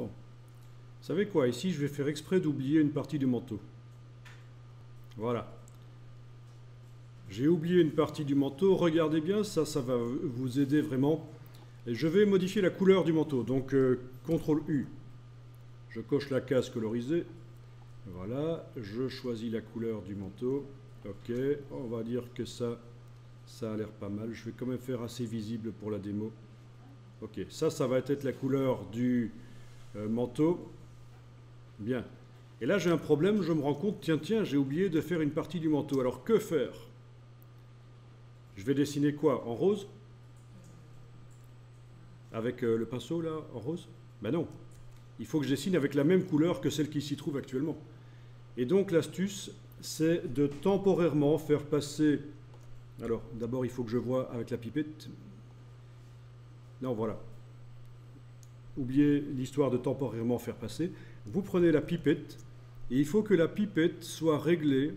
Bon. Vous savez quoi? Ici, je vais faire exprès d'oublier une partie du manteau. Voilà. J'ai oublié une partie du manteau. Regardez bien, ça va vous aider vraiment. Et je vais modifier la couleur du manteau. Donc, CTRL U. Je coche la case colorisée. Voilà. Je choisis la couleur du manteau. Ok. On va dire que ça a l'air pas mal. Je vais quand même faire assez visible pour la démo. Ok. Ça va être la couleur du manteau. Bien. Et là, j'ai un problème. Je me rends compte, tiens, j'ai oublié de faire une partie du manteau. Alors, que faire? Je vais dessiner quoi? En rose? Avec le pinceau, là, en rose? Ben non. Il faut que je dessine avec la même couleur que celle qui s'y trouve actuellement. Et donc, l'astuce, c'est de temporairement faire passer... Alors, d'abord, il faut que je vois avec la pipette. Non, voilà. Oubliez l'histoire de temporairement faire passer. Vous prenez la pipette, et il faut que la pipette soit réglée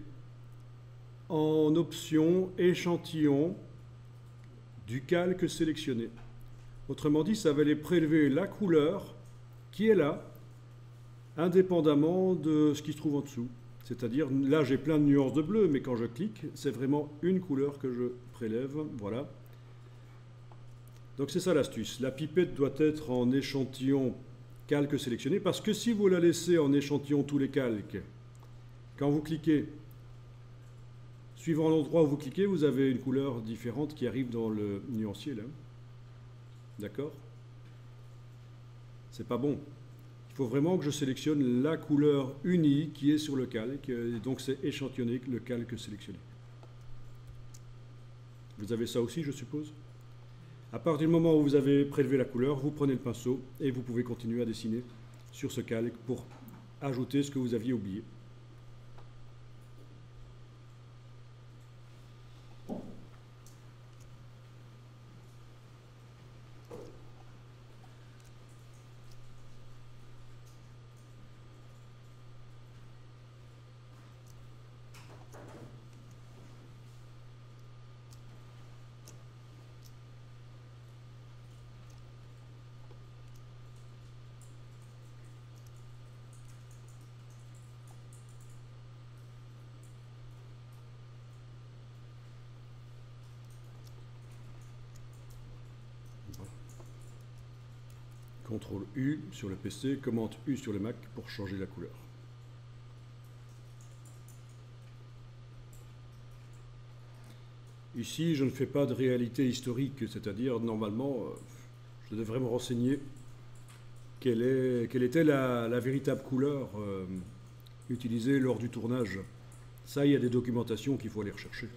en option échantillon du calque sélectionné. Autrement dit, ça va aller prélever la couleur qui est là, indépendamment de ce qui se trouve en dessous. C'est-à-dire, là j'ai plein de nuances de bleu, mais quand je clique, c'est vraiment une couleur que je prélève. Voilà. Donc c'est ça l'astuce. La pipette doit être en échantillon calque sélectionné, parce que si vous la laissez en échantillon tous les calques, quand vous cliquez, suivant l'endroit où vous cliquez, vous avez une couleur différente qui arrive dans le nuancier, là. D'accord? C'est pas bon. Il faut vraiment que je sélectionne la couleur unie qui est sur le calque, et donc c'est échantillonné le calque sélectionné. Vous avez ça aussi, je suppose? À partir du moment où vous avez prélevé la couleur, vous prenez le pinceau et vous pouvez continuer à dessiner sur ce calque pour ajouter ce que vous aviez oublié. CTRL U sur le PC, commande U sur le Mac pour changer la couleur. Ici, je ne fais pas de réalité historique, c'est-à-dire, normalement, je devrais me renseigner quelle était la véritable couleur utilisée lors du tournage. Ça, il y a des documentations qu'il faut aller rechercher.